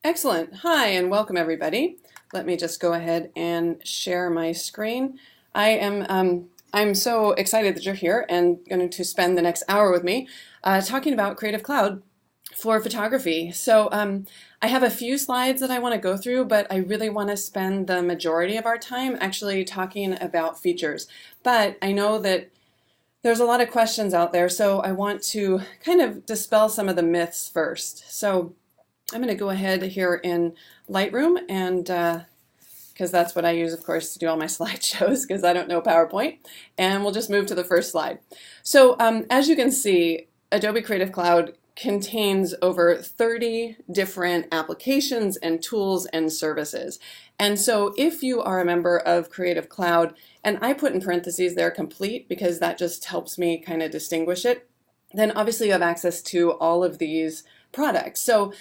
Excellent. Hi and welcome everybody. Let me just go ahead and share my screen. I'm so excited that you're here and going to spend the next hour with me talking about Creative Cloud for photography. I have a few slides that I want to go through, but I really want to spend the majority of our time actually talking about features. But I know that there's a lot of questions out there, so I want to kind of dispel some of the myths first. So I'm going to go ahead here in Lightroom, and because that's what I use, of course, to do all my slideshows because I don't know PowerPoint, and we'll just move to the first slide. So as you can see, Adobe Creative Cloud contains over 30 different applications and tools and services. And so if you are a member of Creative Cloud, and I put in parentheses there complete because that just helps me kind of distinguish it, then obviously you have access to all of these products. So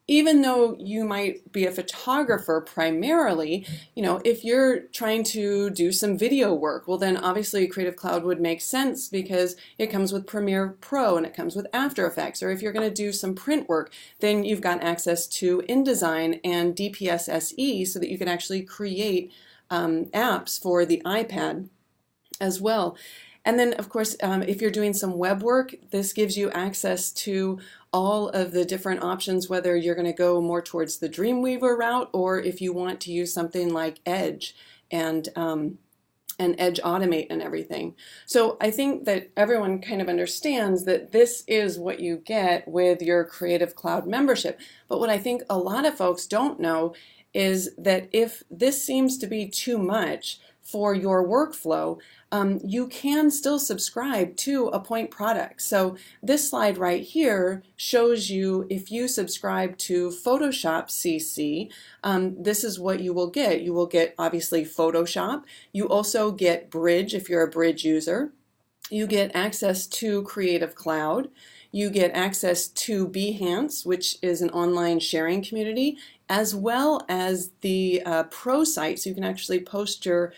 even though you might be a photographer primarily, if you're trying to do some video work, well then obviously Creative Cloud would make sense because it comes with Premiere Pro and it comes with After Effects. Or if you're going to do some print work, then you've got access to InDesign and DPS SE so that you can actually create apps for the iPad as well. And then, of course, if you're doing some web work, this gives you access to all of the different options, whether you're going to go more towards the Dreamweaver route or if you want to use something like Edge and Edge Automate and everything. So I think that everyone kind of understands that this is what you get with your Creative Cloud membership. But what I think a lot of folks don't know is that if this seems to be too much for your workflow, you can still subscribe to a point product. So this slide right here shows you if you subscribe to Photoshop CC, this is what you will get. You will get obviously Photoshop. You also get Bridge if you're a Bridge user. You get access to Creative Cloud. You get access to Behance, which is an online sharing community, as well as the pro site. So you can actually post your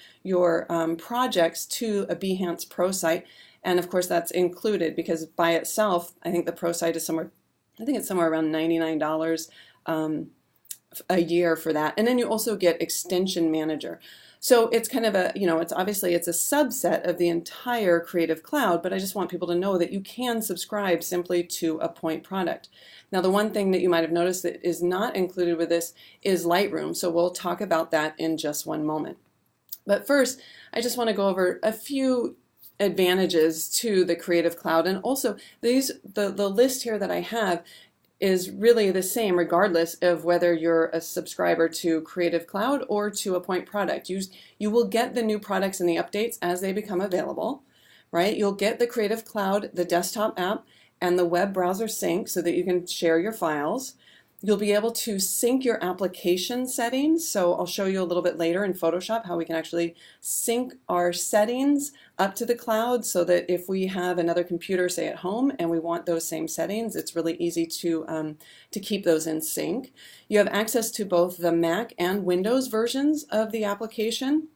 projects to a Behance pro site. And of course that's included because by itself, I think the pro site is somewhere around $99 a year for that. And then you also get Extension Manager. So it's kind of it's a subset of the entire Creative Cloud, but I just want people to know that you can subscribe simply to a point product. Now, the one thing that you might have noticed that is not included with this is Lightroom, so we'll talk about that in just one moment. But first, I just want to go over a few advantages to the Creative Cloud, and also the list here that I have is really the same regardless of whether you're a subscriber to Creative Cloud or to a point product. You will get the new products and the updates as they become available, right? You'll get the Creative Cloud, the desktop app, and the web browser sync so that you can share your files. You'll be able to sync your application settings. So I'll show you a little bit later in Photoshop how we can actually sync our settings up to the cloud so that if we have another computer, say at home, and we want those same settings, it's really easy to keep those in sync. You have access to both the Mac and Windows versions of the application,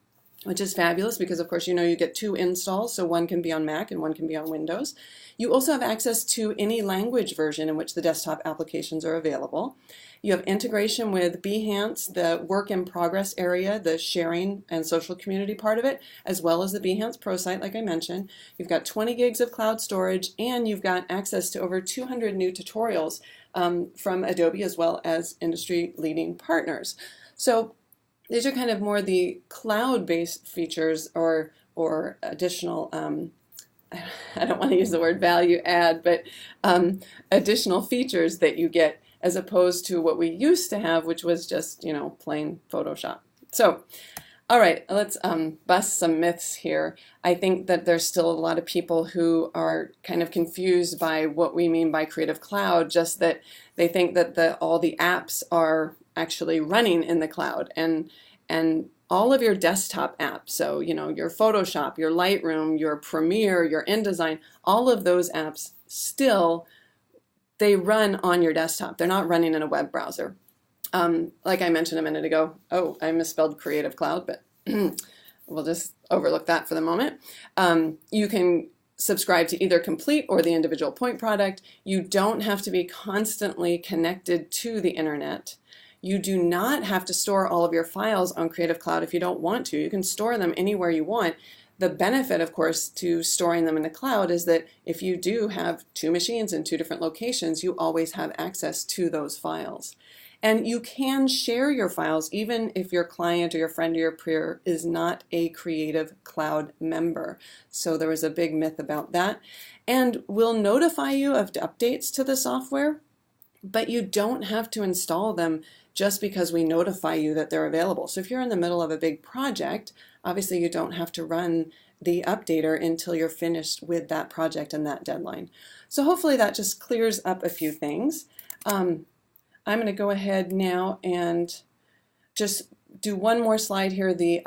which is fabulous because of course you get two installs, so one can be on Mac and one can be on Windows. You also have access to any language version in which the desktop applications are available. You have integration with Behance, the work in progress area, the sharing and social community part of it, as well as the Behance Pro site like I mentioned. You've got 20 gigs of cloud storage, and you've got access to over 200 new tutorials from Adobe as well as industry leading partners. So these are kind of more the cloud-based features or additional, I don't want to use the word value add, but additional features that you get as opposed to what we used to have, which was just, plain Photoshop. So, all right, let's bust some myths here. I think that there's still a lot of people who are kind of confused by what we mean by Creative Cloud, just that they think that all the apps are actually running in the cloud, and all of your desktop apps, so your Photoshop, your Lightroom, your Premiere, your InDesign, all of those apps still, they run on your desktop. They're not running in a web browser. Like I mentioned a minute ago, I misspelled Creative Cloud, but we'll just overlook that for the moment. You can subscribe to either Complete or the individual point product. You don't have to be constantly connected to the internet. You do not have to store all of your files on Creative Cloud if you don't want to. You can store them anywhere you want. The benefit, of course, to storing them in the cloud is that if you do have two machines in two different locations, you always have access to those files. And you can share your files even if your client or your friend or your peer is not a Creative Cloud member. So there was a big myth about that. And we'll notify you of updates to the software, but you don't have to install them just because we notify you that they're available. So if you're in the middle of a big project, obviously you don't have to run the updater until you're finished with that project and that deadline. So hopefully that just clears up a few things. I'm going to go ahead now and just do one more slide here, the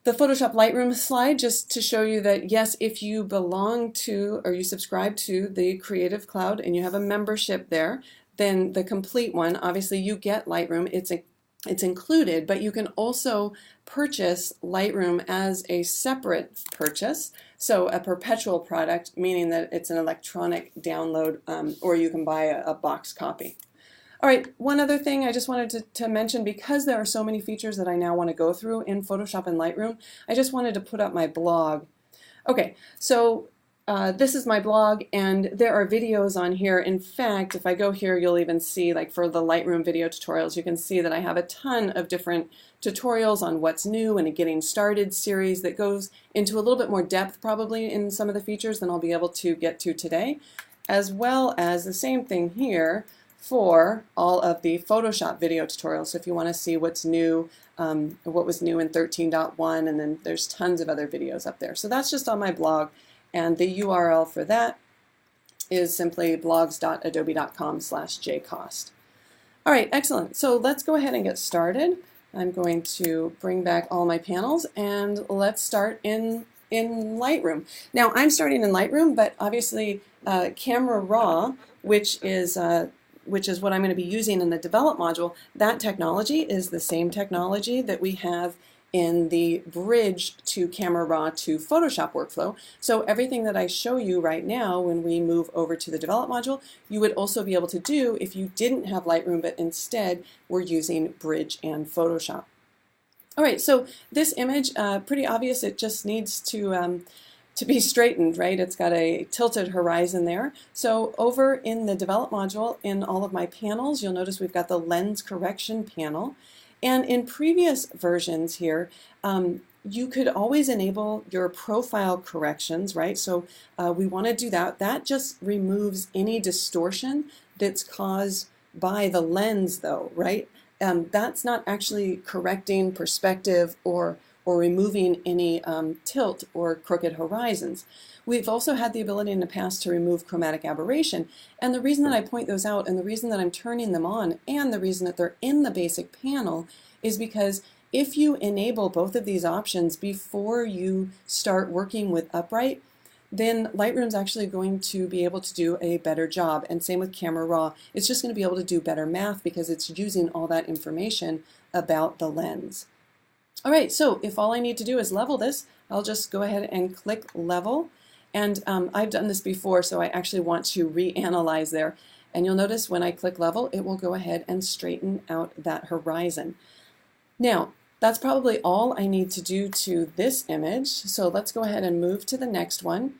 Photoshop Lightroom slide, just to show you that yes, if you belong to or you subscribe to the Creative Cloud and you have a membership there, then the complete one, obviously you get Lightroom, it's included, but you can also purchase Lightroom as a separate purchase. So a perpetual product, meaning that it's an electronic download, or you can buy a box copy. All right, one other thing I just wanted to mention, because there are so many features that I now want to go through in Photoshop and Lightroom, I just wanted to put up my blog. Okay, so this is my blog, and there are videos on here. In fact, if I go here, you'll even see, like for the Lightroom video tutorials, you can see that I have a ton of different tutorials on what's new and a getting started series that goes into a little bit more depth probably in some of the features than I'll be able to get to today, as well as the same thing here for all of the Photoshop video tutorials. So if you want to see what's new, what was new in 13.1, and then there's tons of other videos up there. So that's just on my blog, and the URL for that is simply blogs.adobe.com/jcost. All right, excellent. So let's go ahead and get started. I'm going to bring back all my panels, and let's start in Lightroom. Now I'm starting in Lightroom, but obviously Camera Raw, which is what I'm going to be using in the develop module, that technology is the same technology that we have in the bridge to Camera Raw to Photoshop workflow. So everything that I show you right now when we move over to the develop module, you would also be able to do if you didn't have Lightroom, but instead were using bridge and Photoshop. All right, so this image, pretty obvious, it just needs to be straightened, right? It's got a tilted horizon there. So over in the develop module, in all of my panels, you'll notice we've got the lens correction panel. And in previous versions here, you could always enable your profile corrections, right? So we want to do that. That just removes any distortion that's caused by the lens though, right? That's not actually correcting perspective or removing any tilt or crooked horizons. We've also had the ability in the past to remove chromatic aberration, and the reason that I point those out and the reason that I'm turning them on and the reason that they're in the basic panel is because if you enable both of these options before you start working with Upright, then Lightroom's actually going to be able to do a better job, and same with Camera Raw. It's just going to be able to do better math because it's using all that information about the lens. All right, so if all I need to do is level this, I'll just go ahead and click level. And I've done this before, so I actually want to reanalyze there. And you'll notice when I click level, it will go ahead and straighten out that horizon. Now, that's probably all I need to do to this image. So let's go ahead and move to the next one.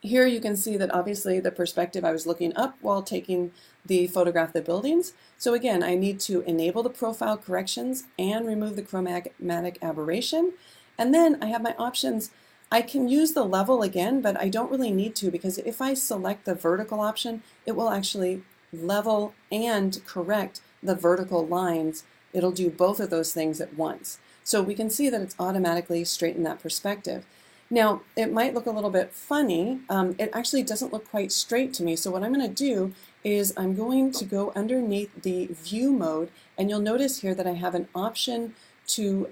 Here you can see that obviously the perspective, I was looking up while taking the photograph of the buildings. So again, I need to enable the profile corrections and remove the chromatic aberration. And then I have my options. I can use the level again, but I don't really need to, because if I select the vertical option, it will actually level and correct the vertical lines. It'll do both of those things at once. So we can see that it's automatically straightened that perspective. Now, it might look a little bit funny. It actually doesn't look quite straight to me. So what I'm going to do is I'm going to go underneath the view mode, and you'll notice here that I have an option to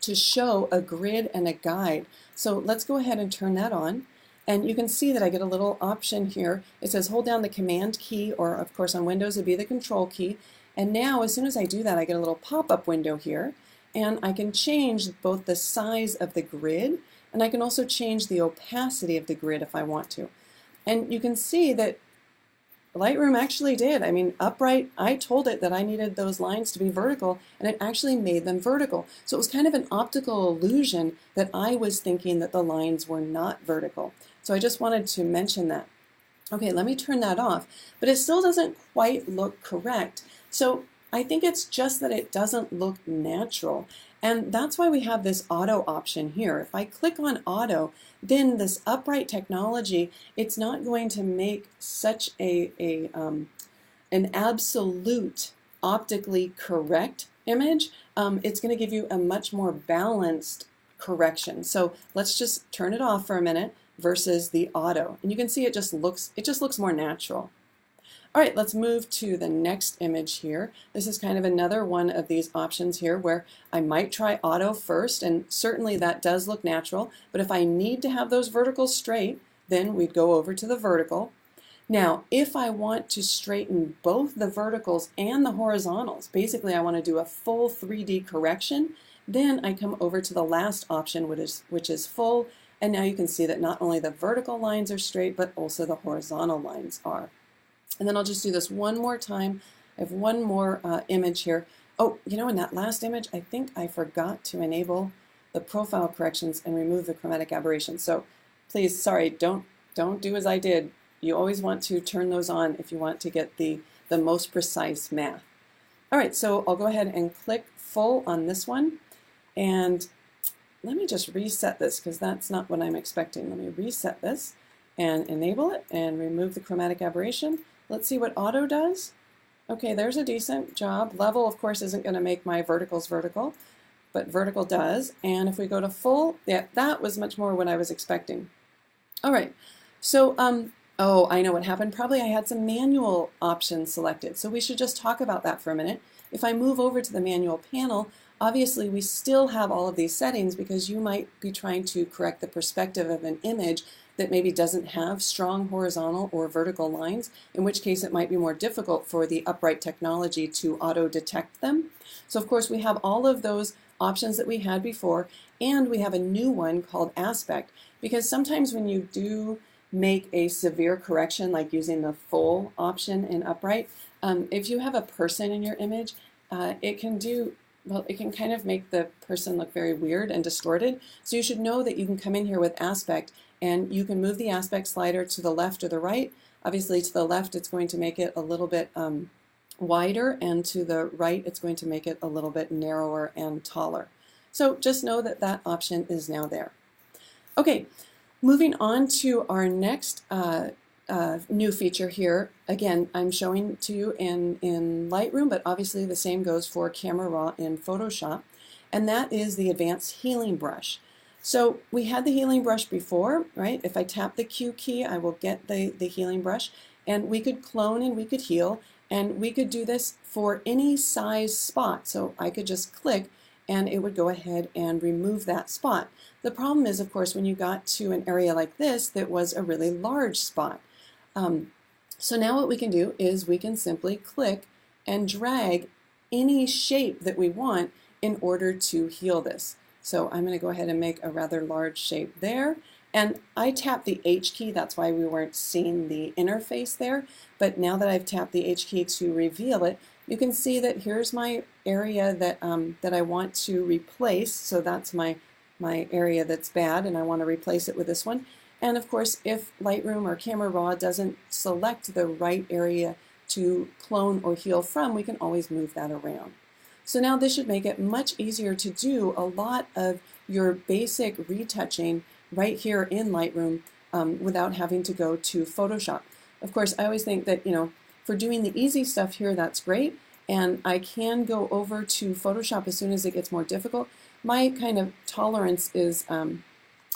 show a grid and a guide. So let's go ahead and turn that on. And you can see that I get a little option here. It says hold down the command key, or of course on Windows it'd be the control key. And now as soon as I do that, I get a little pop-up window here. And I can change both the size of the grid, and I can also change the opacity of the grid if I want to. And you can see that Lightroom actually did. I mean, upright, I told it that I needed those lines to be vertical, and it actually made them vertical. So it was kind of an optical illusion that I was thinking that the lines were not vertical. So I just wanted to mention that. Okay, let me turn that off, but it still doesn't quite look correct. So I think it's just that it doesn't look natural. And that's why we have this auto option here. If I click on auto, then this upright technology, it's not going to make such an absolute optically correct image. It's going to give you a much more balanced correction. So let's just turn it off for a minute versus the auto. And you can see it just looks more natural. All right, let's move to the next image here. This is kind of another one of these options here where I might try auto first, and certainly that does look natural, but if I need to have those verticals straight, then we'd go over to the vertical. Now, if I want to straighten both the verticals and the horizontals, basically I want to do a full 3D correction, then I come over to the last option, which is full, and now you can see that not only the vertical lines are straight, but also the horizontal lines are. And then I'll just do this one more time. I have one more image here. Oh, you know, in that last image, I think I forgot to enable the profile corrections and remove the chromatic aberration. So please, sorry, don't do as I did. You always want to turn those on if you want to get the most precise math. All right, so I'll go ahead and click full on this one. And let me just reset this because that's not what I'm expecting. Let me reset this and enable it and remove the chromatic aberration. Let's see what auto does. Okay, there's a decent job. Level, of course, isn't going to make my verticals vertical, but vertical does. And if we go to full, yeah, that was much more what I was expecting. All right, so, oh, I know what happened. Probably I had some manual options selected, so we should just talk about that for a minute. If I move over to the manual panel, obviously we still have all of these settings because you might be trying to correct the perspective of an image that maybe doesn't have strong horizontal or vertical lines, in which case it might be more difficult for the upright technology to auto-detect them. So of course we have all of those options that we had before, and we have a new one called aspect, because sometimes when you do make a severe correction, like using the full option in upright, if you have a person in your image, it can kind of make the person look very weird and distorted. So you should know that you can come in here with aspect, and you can move the aspect slider to the left or the right. Obviously to the left it's going to make it a little bit wider, and to the right it's going to make it a little bit narrower and taller. So just know that that option is now there. Okay, moving on to our next new feature here. Again, I'm showing to you in Lightroom, but obviously the same goes for Camera Raw in Photoshop, and that is the Advanced Healing Brush. So we had the healing brush before, right? If I tap the Q key, I will get the healing brush, and we could clone and we could heal, and we could do this for any size spot. So I could just click and it would go ahead and remove that spot. The problem is, of course, when you got to an area like this that was a really large spot. So now what we can do is we can simply click and drag any shape that we want in order to heal this. So I'm going to go ahead and make a rather large shape there. And I tapped the H key, that's why we weren't seeing the interface there. But now that I've tapped the H key to reveal it, you can see that here's my area that, that I want to replace. So that's my area that's bad, and I want to replace it with this one. And of course, if Lightroom or Camera Raw doesn't select the right area to clone or heal from, we can always move that around. So now this should make it much easier to do a lot of your basic retouching right here in Lightroom without having to go to Photoshop. Of course, I always think that, you know, for doing the easy stuff here, that's great, and I can go over to Photoshop as soon as it gets more difficult. My kind of tolerance is,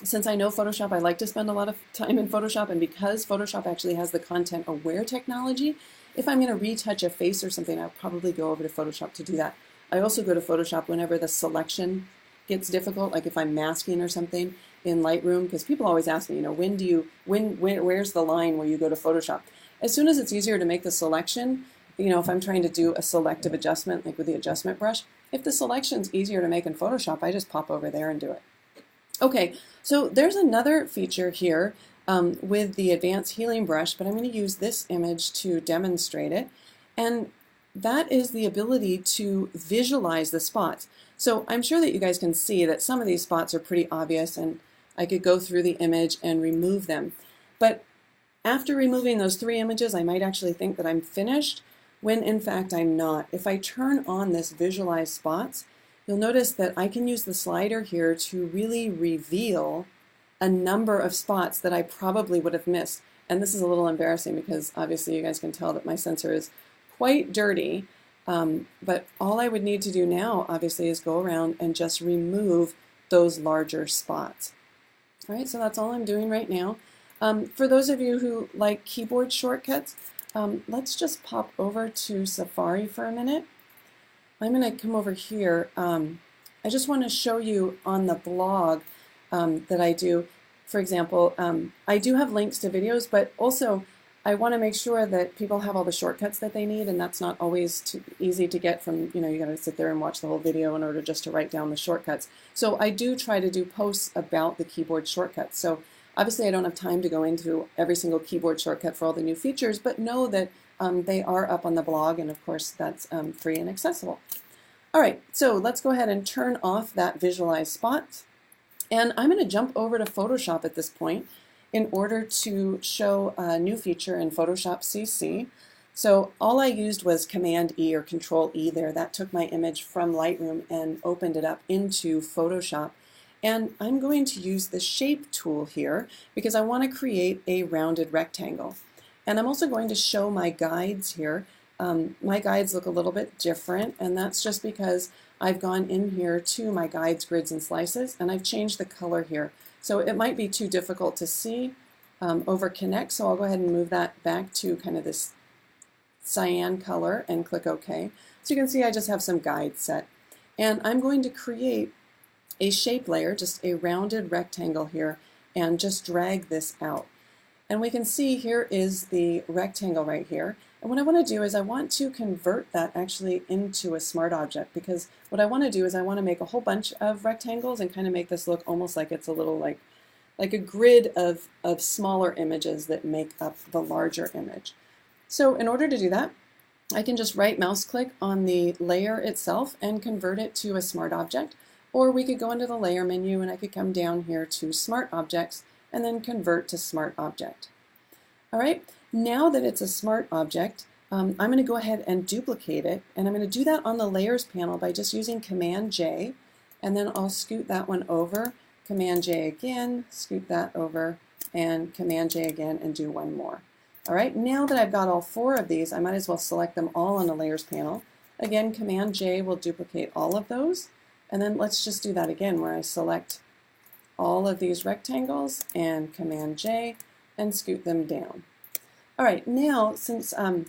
since I know Photoshop, I like to spend a lot of time in Photoshop, and because Photoshop actually has the content aware technology, if I'm going to retouch a face or something, I'll probably go over to Photoshop to do that. I also go to Photoshop whenever the selection gets difficult, like if I'm masking or something in Lightroom, because people always ask me, you know, where's the line where you go to Photoshop? As soon as it's easier to make the selection, you know, if I'm trying to do a selective adjustment, like with the adjustment brush, if the selection's easier to make in Photoshop, I just pop over there and do it. Okay, so there's another feature here with the Advanced Healing Brush, but I'm going to use this image to demonstrate it. And that is the ability to visualize the spots. So I'm sure that you guys can see that some of these spots are pretty obvious, and I could go through the image and remove them. But after removing those 3 images, I might actually think that I'm finished, when in fact I'm not. If I turn on this Visualize Spots, you'll notice that I can use the slider here to really reveal a number of spots that I probably would have missed. And this is a little embarrassing because obviously you guys can tell that my sensor is quite dirty, but all I would need to do now obviously is go around and just remove those larger spots. All right, so that's all I'm doing right now. For those of you who like keyboard shortcuts, let's just pop over to Safari for a minute. I'm going to come over here. I just want to show you on the blog that I do. For example, I do have links to videos, but also I want to make sure that people have all the shortcuts that they need, and that's not always too easy to get from, you got to sit there and watch the whole video in order just to write down the shortcuts. So I do try to do posts about the keyboard shortcuts. So obviously I don't have time to go into every single keyboard shortcut for all the new features, but know that they are up on the blog, and of course that's free and accessible. All right, so let's go ahead and turn off that Visualize Spot. And I'm going to jump over to Photoshop at this point in order to show a new feature in Photoshop CC. So all I used was Command E or Control E there. That took my image from Lightroom and opened it up into Photoshop. And I'm going to use the Shape tool here because I want to create a rounded rectangle. And I'm also going to show my guides here. My guides look a little bit different, and that's just because I've gone in here to my guides, grids, and slices, and I've changed the color here. So it might be too difficult to see over Connect, so I'll go ahead and move that back to kind of this cyan color and click OK. So you can see I just have some guides set. And I'm going to create a shape layer, just a rounded rectangle here, and just drag this out. And we can see here is the rectangle right here. And what I want to do is I want to convert that actually into a smart object, because what I want to do is I want to make a whole bunch of rectangles and kind of make this look almost like it's a little like a grid of smaller images that make up the larger image. So in order to do that, I can just right mouse click on the layer itself and convert it to a smart object, or we could go into the layer menu and I could come down here to Smart Objects and then convert to Smart Object. All right, now that it's a smart object, I'm going to go ahead and duplicate it, and I'm going to do that on the Layers panel by just using Command J, and then I'll scoot that one over, Command J again, scoot that over, and Command J again, and do one more. All right, now that I've got all 4 of these, I might as well select them all on the Layers panel. Again, Command J will duplicate all of those, and then let's just do that again where I select all of these rectangles and Command J and scoot them down. All right, now since I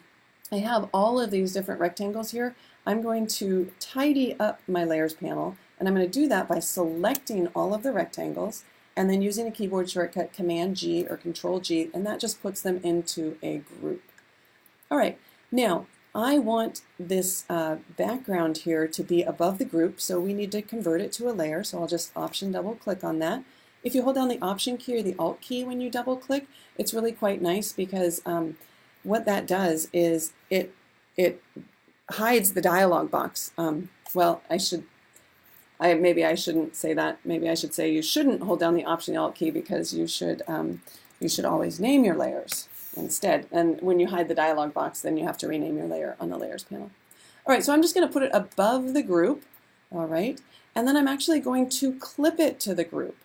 have all of these different rectangles here, I'm going to tidy up my Layers panel, and I'm going to do that by selecting all of the rectangles and then using a keyboard shortcut Command G or Control G, and that just puts them into a group. All right, now I want this background here to be above the group, so we need to convert it to a layer, so I'll just Option double click on that. If you hold down the Option key or the Alt key when you double click, it's really quite nice because what that does is it hides the dialog box. Well, maybe I shouldn't say that. Maybe I should say you shouldn't hold down the Option Alt key because you should always name your layers instead. And when you hide the dialog box, then you have to rename your layer on the Layers panel. All right, so I'm just going to put it above the group. All right, and then I'm actually going to clip it to the group.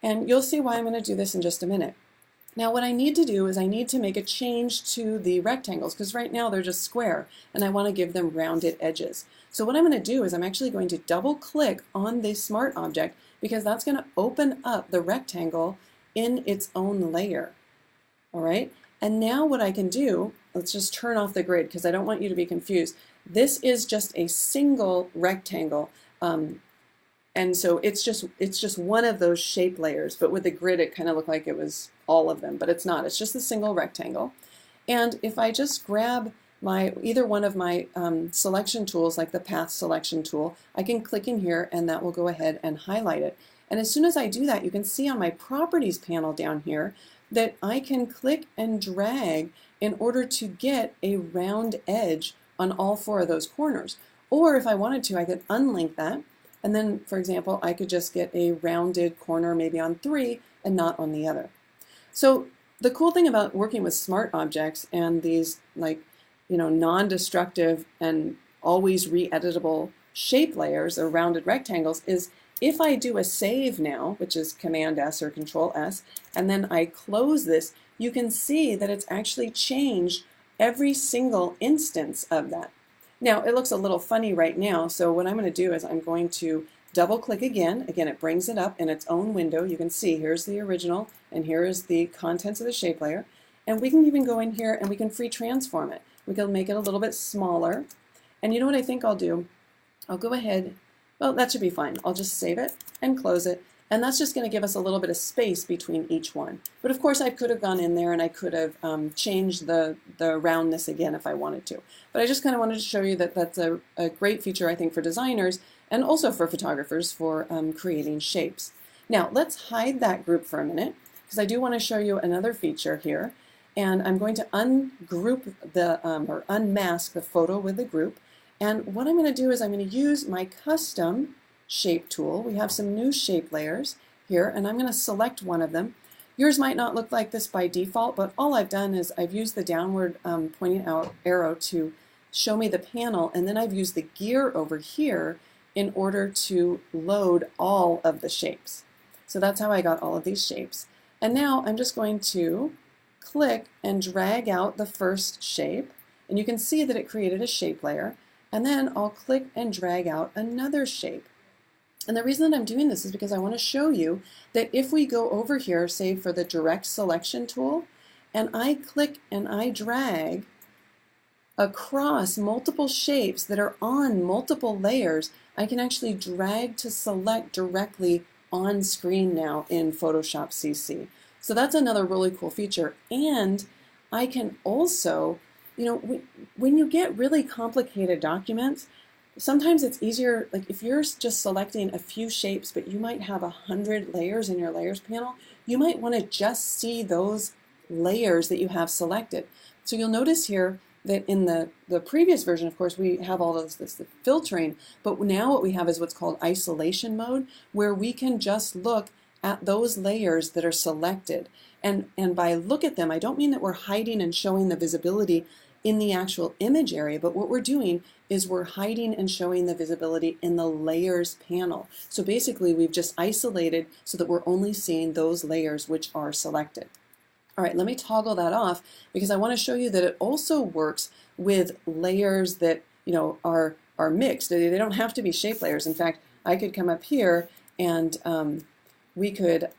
And you'll see why I'm going to do this in just a minute. Now what I need to do is I need to make a change to the rectangles because right now they're just square and I want to give them rounded edges. So what I'm going to do is I'm actually going to double click on the smart object because that's going to open up the rectangle in its own layer. All right, and now what I can do, let's just turn off the grid because I don't want you to be confused. This is just a single rectangle. And so it's just one of those shape layers, but with the grid it kind of looked like it was all of them, but it's not. It's just a single rectangle. And if I just grab either one of my selection tools, like the Path Selection tool, I can click in here and that will go ahead and highlight it. And as soon as I do that, you can see on my Properties panel down here that I can click and drag in order to get a round edge on all 4 of those corners. Or if I wanted to, I could unlink that, and then, for example, I could just get a rounded corner maybe on 3 and not on the other. So the cool thing about working with smart objects and these non-destructive and always re-editable shape layers or rounded rectangles is if I do a save now, which is Command S or Control S, and then I close this, you can see that it's actually changed every single instance of that. Now, it looks a little funny right now, so what I'm going to do is I'm going to double click again. Again, it brings it up in its own window. You can see here's the original and here is the contents of the shape layer. And we can even go in here and we can free transform it. We can make it a little bit smaller. And you know what I think I'll do? I'll go ahead, well, that should be fine. I'll just save it and close it. And that's just going to give us a little bit of space between each one. But of course I could have gone in there and I could have changed the roundness again if I wanted to. But I just kind of wanted to show you that that's a great feature, I think, for designers and also for photographers for creating shapes. Now let's hide that group for a minute because I do want to show you another feature here. And I'm going to ungroup or unmask the photo with the group. And what I'm going to do is I'm going to use my custom shape tool. We have some new shape layers here, and I'm going to select one of them. Yours might not look like this by default, but all I've done is I've used the downward pointing out arrow to show me the panel, and then I've used the gear over here in order to load all of the shapes. So that's how I got all of these shapes. And now I'm just going to click and drag out the first shape, and you can see that it created a shape layer, and then I'll click and drag out another shape. And the reason that I'm doing this is because I want to show you that if we go over here, say for the direct selection tool, and I click and I drag across multiple shapes that are on multiple layers, I can actually drag to select directly on screen now in Photoshop CC. So that's another really cool feature. And I can also, when you get really complicated documents, sometimes it's easier, like if you're just selecting a few shapes, but you might have 100 layers in your layers panel, you might want to just see those layers that you have selected. So you'll notice here that in the previous version, of course, we have all of this filtering, but now what we have is what's called isolation mode, where we can just look at those layers that are selected. And by look at them, I don't mean that we're hiding and showing the visibility in the actual image area, but what we're doing is we're hiding and showing the visibility in the layers panel. So basically we've just isolated so that we're only seeing those layers which are selected. All right, let me toggle that off because I want to show you that it also works with layers that are mixed. They don't have to be shape layers. In fact, I could come up here and we could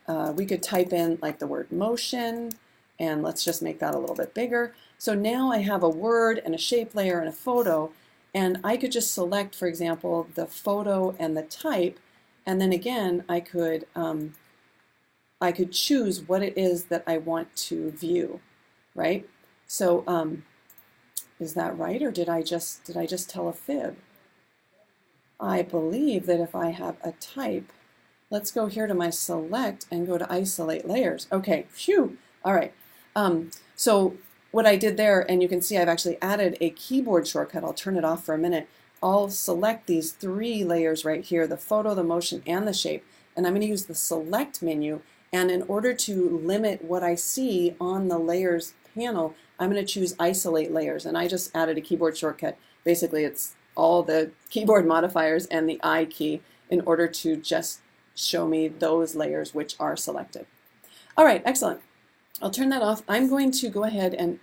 type in like the word motion, and let's just make that a little bit bigger. So now I have a word and a shape layer and a photo, and I could just select, for example, the photo and the type, and then again I could choose what it is that I want to view, right? So is that right, or did I just tell a fib? I believe that if I have a type, let's go here to my select and go to isolate layers. Okay, phew, all right. So what I did there, and you can see I've actually added a keyboard shortcut. I'll turn it off for a minute. I'll select these 3 layers right here, the photo, the motion, and the shape, and I'm going to use the select menu, and in order to limit what I see on the layers panel, I'm going to choose isolate layers, and I just added a keyboard shortcut. Basically it's all the keyboard modifiers and the I key in order to just show me those layers which are selected. All right, excellent. I'll turn that off. I'm going to go ahead and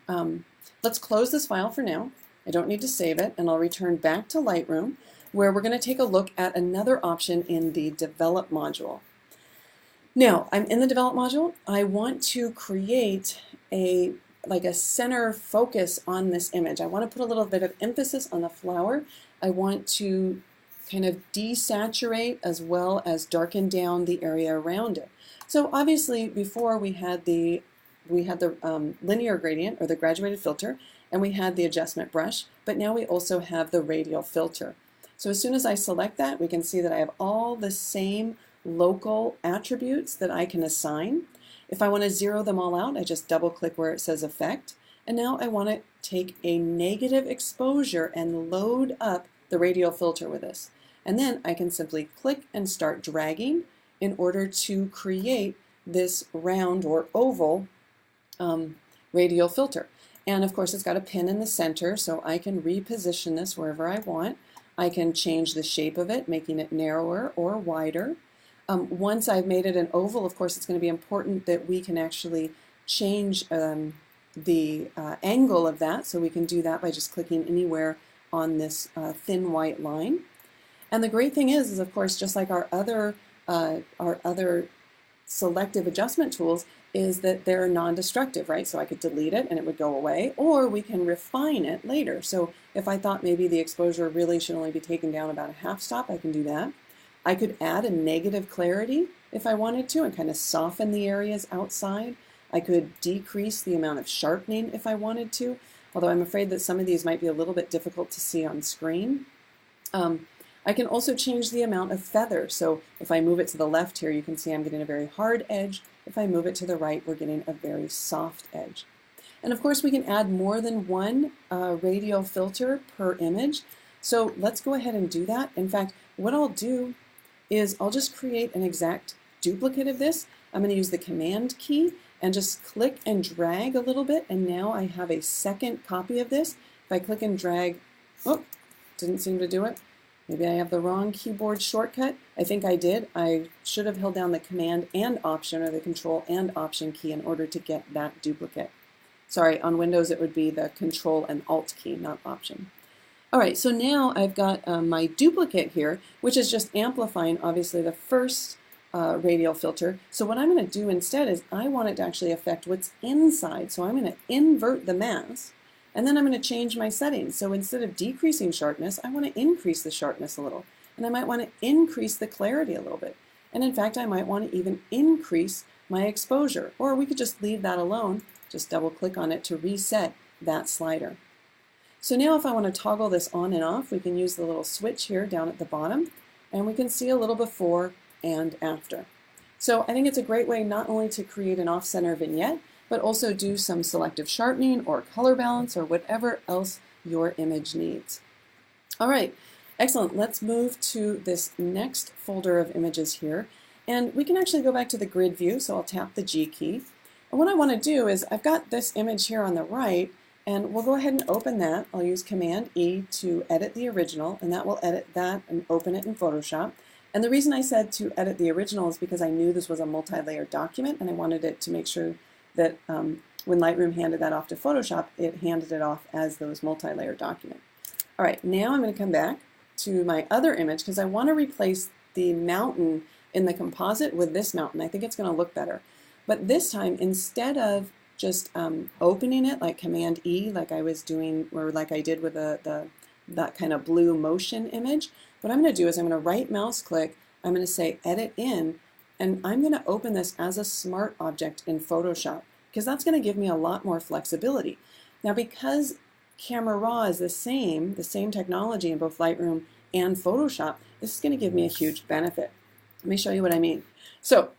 let's close this file for now. I don't need to save it, and I'll return back to Lightroom, where we're going to take a look at another option in the Develop module. Now, I'm in the Develop module. I want to create a center focus on this image. I want to put a little bit of emphasis on the flower. I want to kind of desaturate as well as darken down the area around it. So obviously before we had the linear gradient or the graduated filter, and we had the adjustment brush, but now we also have the radial filter. So as soon as I select that, we can see that I have all the same local attributes that I can assign. If I want to zero them all out, I just double click where it says Effect. And now I want to take a negative exposure and load up the radial filter with this. And then I can simply click and start dragging in order to create this round or oval radial filter. And of course it's got a pin in the center, so I can reposition this wherever I want. I can change the shape of it, making it narrower or wider. Once I've made it an oval, of course it's going to be important that we can actually change the angle of that, so we can do that by just clicking anywhere on this thin white line. And the great thing is of course, just like our other selective adjustment tools, is that they're non-destructive, right? So I could delete it and it would go away, or we can refine it later. So if I thought maybe the exposure really should only be taken down about a half stop, I can do that. I could add a negative clarity if I wanted to and kind of soften the areas outside. I could decrease the amount of sharpening if I wanted to, although I'm afraid that some of these might be a little bit difficult to see on screen. I can also change the amount of feather. So if I move it to the left here, you can see I'm getting a very hard edge. If I move it to the right, we're getting a very soft edge. And of course we can add more than one radial filter per image. So let's go ahead and do that. In fact, what I'll do is I'll just create an exact duplicate of this. I'm going to use the Command key and just click and drag a little bit, and now I have a second copy of this. If I click and drag, oh, didn't seem to do it. Maybe I have the wrong keyboard shortcut. I think I did. I should have held down the Command and Option, or the Control and Option key, in order to get that duplicate. Sorry, on Windows it would be the Control and Alt key, not Option. All right, so now I've got my duplicate here, which is just amplifying, obviously, the first radial filter. So what I'm going to do instead is I want it to actually affect what's inside. So I'm going to invert the mask, and then I'm going to change my settings. So instead of decreasing sharpness, I want to increase the sharpness a little. And I might want to increase the clarity a little bit. And in fact, I might want to even increase my exposure. Or we could just leave that alone, just double click on it to reset that slider. So now if I want to toggle this on and off, we can use the little switch here down at the bottom, and we can see a little before and after. So I think it's a great way not only to create an off-center vignette, but also do some selective sharpening or color balance or whatever else your image needs. All right, excellent. Let's move to this next folder of images here, and we can actually go back to the grid view, so I'll tap the G key. And what I want to do is I've got this image here on the right, and we'll go ahead and open that. I'll use Command E to edit the original, and that will edit that and open it in Photoshop. And the reason I said to edit the original is because I knew this was a multi-layer document, and I wanted it to make sure that when Lightroom handed that off to Photoshop, it handed it off as those multi-layer document. All right, now I'm going to come back to my other image because I want to replace the mountain in the composite with this mountain. I think it's going to look better. But this time, instead of just opening it like Command E, like I was doing, or like I did with that kind of blue motion image, what I'm going to do is I'm going to right mouse click, I'm going to say Edit In, and I'm going to open this as a smart object in Photoshop, because that's going to give me a lot more flexibility. Now because Camera Raw is the same technology in both Lightroom and Photoshop, this is going to give me a huge benefit. Let me show you what I mean. So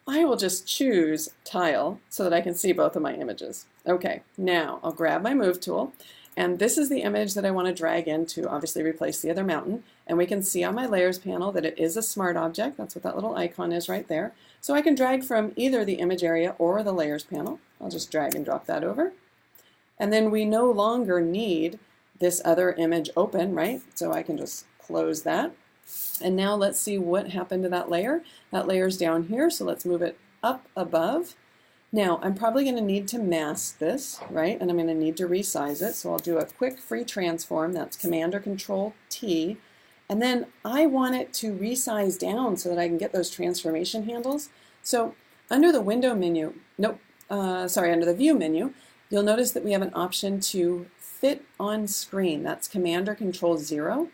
I will just choose Tile so that I can see both of my images. Okay, now I'll grab my Move tool, and this is the image that I want to drag in to obviously replace the other mountain. And we can see on my Layers panel that it is a smart object. That's what that little icon is right there. So I can drag from either the image area or the Layers panel. I'll just drag and drop that over. And then we no longer need this other image open, right? So I can just close that. And now let's see what happened to that layer. That layer's down here, so let's move it up above. Now, I'm probably going to need to mask this, right? And I'm going to need to resize it. So I'll do a quick free transform. That's Command or Control T. And then I want it to resize down so that I can get those transformation handles. So under the window menu, under the view menu, you'll notice that we have an option to fit on screen. That's Command or Control 0.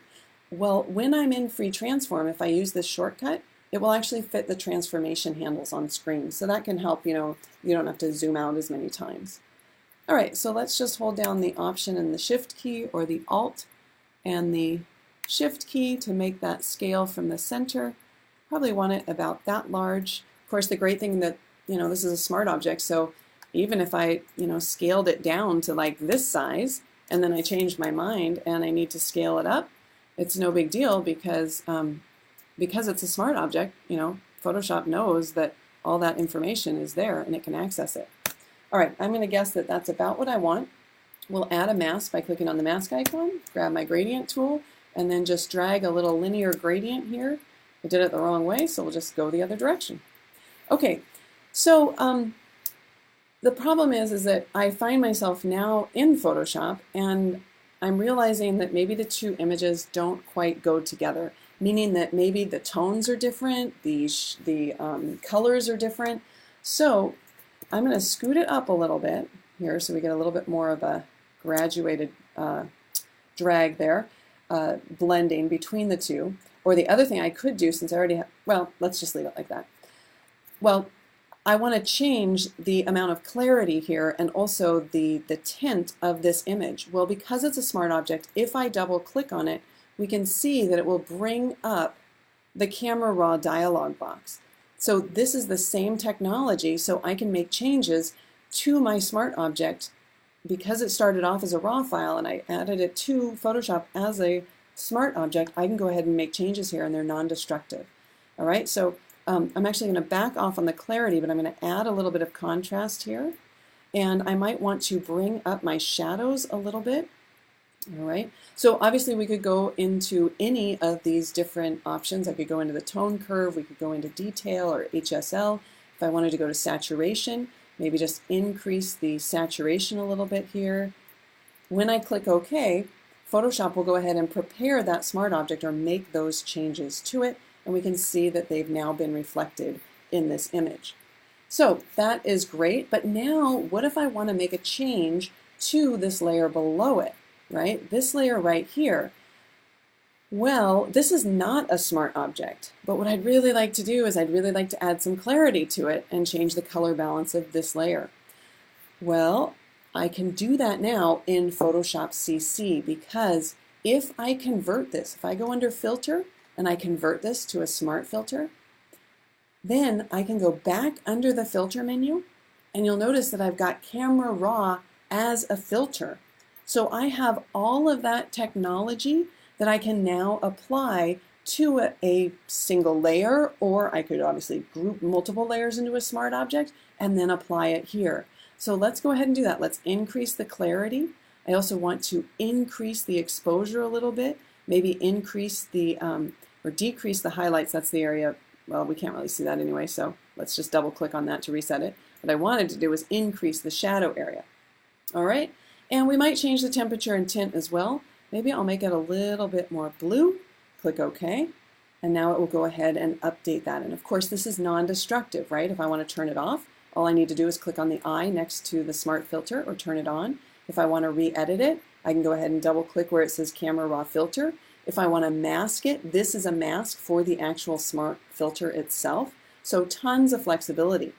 Well, when I'm in free transform, if I use this shortcut, it will actually fit the transformation handles on screen. So that can help, you don't have to zoom out as many times. All right, so let's just hold down the Option and the Shift key, or the Alt and the Shift key to make that scale from the center. Probably want it about that large. Of course, the great thing that this is a smart object, so even if I, scaled it down to like this size, and then I changed my mind and I need to scale it up, it's no big deal because it's a smart object, Photoshop knows that all that information is there and it can access it. All right, I'm going to guess that that's about what I want. We'll add a mask by clicking on the mask icon, grab my gradient tool, and then just drag a little linear gradient here. I did it the wrong way, so we'll just go the other direction. Okay, so the problem is that I find myself now in Photoshop and I'm realizing that maybe the two images don't quite go together, meaning that maybe the tones are different, the colors are different. So I'm going to scoot it up a little bit here so we get a little bit more of a graduated drag there, blending between the two. Or the other thing I could do, since I already have, well, let's just leave it like that. Well, I want to change the amount of clarity here and also the tint of this image. Well, because it's a smart object, if I double click on it, we can see that it will bring up the Camera Raw dialog box. So this is the same technology, so I can make changes to my smart object because it started off as a raw file and I added it to Photoshop as a smart object. I can go ahead and make changes here and they're non-destructive. All right, so I'm actually going to back off on the clarity, but I'm going to add a little bit of contrast here. And I might want to bring up my shadows a little bit. All right, so obviously we could go into any of these different options. I could go into the tone curve, we could go into detail or HSL. If I wanted to go to saturation, maybe just increase the saturation a little bit here. When I click OK, Photoshop will go ahead and prepare that smart object or make those changes to it, and we can see that they've now been reflected in this image. So that is great, but now what if I want to make a change to this layer below it, right? This layer right here. Well, this is not a smart object, but what I'd really like to do is I'd really like to add some clarity to it and change the color balance of this layer. Well, I can do that now in Photoshop CC because if I convert this, if I go under Filter and I convert this to a smart filter, then I can go back under the filter menu and you'll notice that I've got Camera Raw as a filter. So I have all of that technology that I can now apply to a single layer, or I could obviously group multiple layers into a smart object and then apply it here. So let's go ahead and do that. Let's increase the clarity. I also want to increase the exposure a little bit, maybe increase the, or decrease the highlights. That's the area, well, we can't really see that anyway, so let's just double click on that to reset it. What I wanted to do was increase the shadow area. All right, and we might change the temperature and tint as well. Maybe I'll make it a little bit more blue, click OK, and now it will go ahead and update that. And of course this is non-destructive, right? If I want to turn it off, all I need to do is click on the eye next to the smart filter or turn it on. If I want to re-edit it, I can go ahead and double click where it says Camera Raw Filter. If I want to mask it, this is a mask for the actual smart filter itself. So tons of flexibility.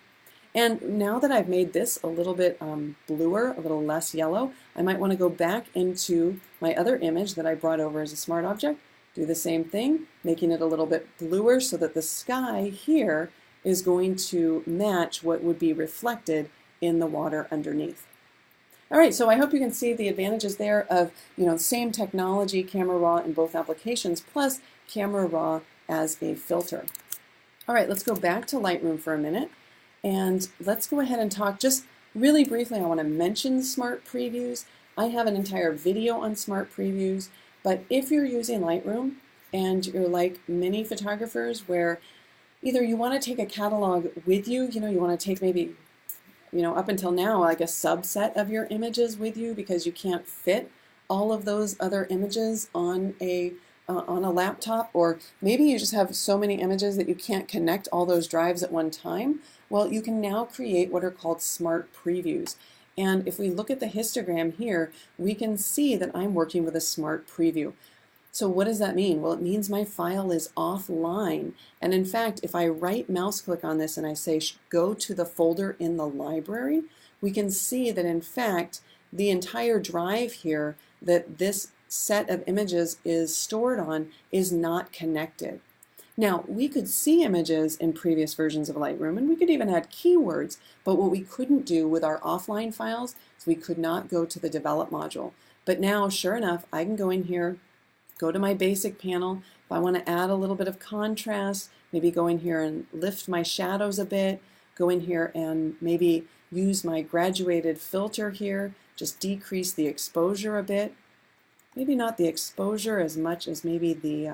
And now that I've made this a little bit bluer, a little less yellow, I might want to go back into my other image that I brought over as a smart object, do the same thing, making it a little bit bluer so that the sky here is going to match what would be reflected in the water underneath. All right, so I hope you can see the advantages there of, same technology, Camera Raw in both applications, plus Camera Raw as a filter. All right, let's go back to Lightroom for a minute, and let's go ahead and talk just really briefly. I want to mention smart previews. I have an entire video on smart previews, but if you're using Lightroom and you're like many photographers where either you want to take a catalog with you, you want to take maybe up until now, like a subset of your images with you because you can't fit all of those other images on a laptop, or maybe you just have so many images that you can't connect all those drives at one time. Well, you can now create what are called smart previews. And if we look at the histogram here, we can see that I'm working with a smart preview. So what does that mean? Well, it means my file is offline. And in fact, if I right mouse click on this and I say go to the folder in the library, we can see that in fact, the entire drive here that this set of images is stored on is not connected. Now, we could see images in previous versions of Lightroom, and we could even add keywords, but what we couldn't do with our offline files is we could not go to the Develop module. But now, sure enough, I can go in here, go to my basic panel. If I want to add a little bit of contrast, maybe go in here and lift my shadows a bit, go in here and maybe use my graduated filter here, just decrease the exposure a bit. Maybe not the exposure as much as maybe the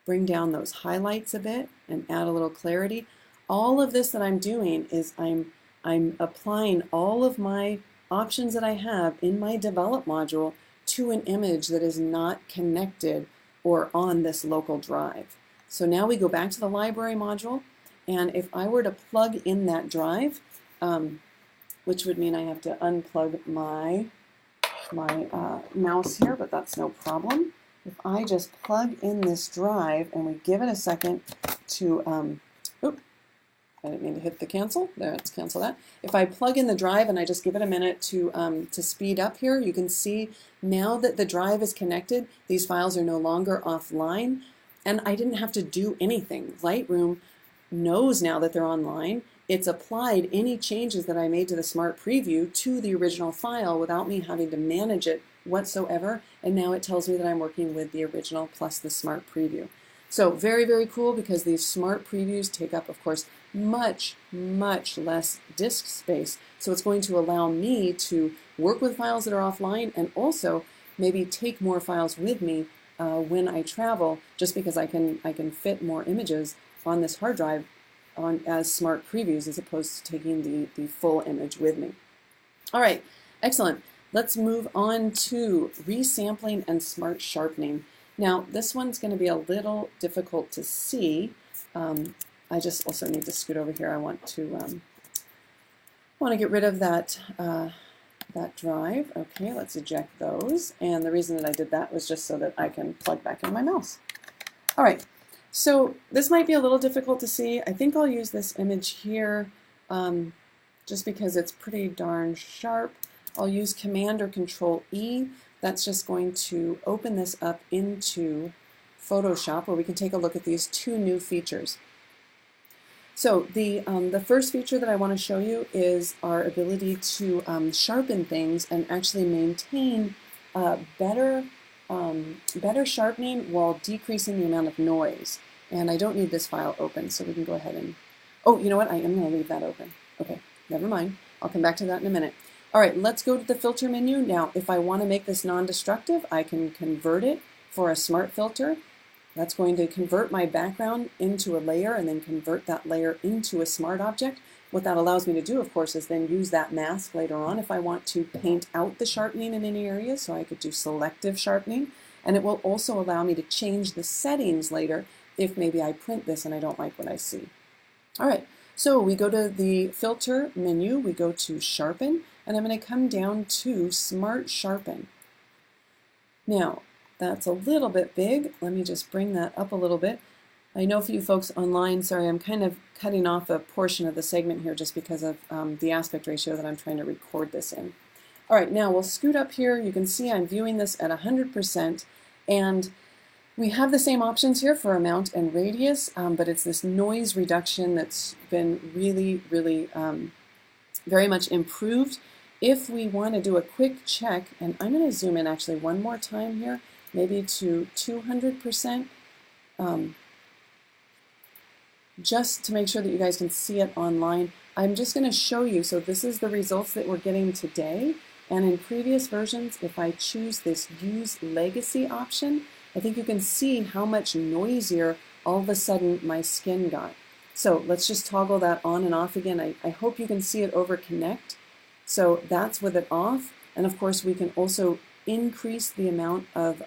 bring down those highlights a bit and add a little clarity. All of this that I'm doing is I'm applying all of my options that I have in my Develop module to an image that is not connected or on this local drive. So now we go back to the library module, and if I were to plug in that drive, which would mean I have to unplug my mouse here, but that's no problem. If I just plug in this drive and we give it a second to, I didn't mean to hit the cancel. There, let's cancel that. If I plug in the drive and I just give it a minute to speed up here, you can see now that the drive is connected, these files are no longer offline, and I didn't have to do anything. Lightroom knows now that they're online. It's applied any changes that I made to the Smart Preview to the original file without me having to manage it whatsoever, and now it tells me that I'm working with the original plus the Smart Preview. So very, very cool, because these Smart Previews take up, of course, much less disk space. So it's going to allow me to work with files that are offline and also maybe take more files with me when I travel, just because I can fit more images on this hard drive as Smart Previews as opposed to taking the full image with me. All right, excellent. Let's move on to resampling and smart sharpening. Now, this one's going to be a little difficult to see. I just also need to scoot over here. I want to get rid of that that drive. Okay, let's eject those. And the reason that I did that was just so that I can plug back in my mouse. All right, so this might be a little difficult to see. I think I'll use this image here just because it's pretty darn sharp. I'll use Command or Control E. That's just going to open this up into Photoshop, where we can take a look at these two new features. So the first feature that I want to show you is our ability to sharpen things and actually maintain better sharpening while decreasing the amount of noise. And I don't need this file open, so we can go ahead and, oh, you know what, I am going to leave that open. Okay, never mind. I'll come back to that in a minute. All right, let's go to the filter menu. Now, if I want to make this non-destructive, I can convert it for a smart filter. That's going to convert my background into a layer and then convert that layer into a smart object. What that allows me to do, of course, is then use that mask later on if I want to paint out the sharpening in any area. So I could do selective sharpening, and it will also allow me to change the settings later if maybe I print this and I don't like what I see. All right, so we go to the filter menu, we go to Sharpen, and I'm going to come down to Smart Sharpen. Now, that's a little bit big. Let me just bring that up a little bit. I know for you folks online, sorry, I'm kind of cutting off a portion of the segment here just because of the aspect ratio that I'm trying to record this in. All right, now we'll scoot up here. You can see I'm viewing this at 100%, and we have the same options here for amount and radius, but it's this noise reduction that's been really very much improved. If we want to do a quick check, and I'm going to zoom in actually one more time here, maybe to 200%, just to make sure that you guys can see it online. I'm just going to show you, so this is the results that we're getting today, and in previous versions, if I choose this Use Legacy option, I think you can see how much noisier all of a sudden my skin got. So let's just toggle that on and off again. I hope you can see it over Connect. So that's with it off, and of course we can also increase the amount of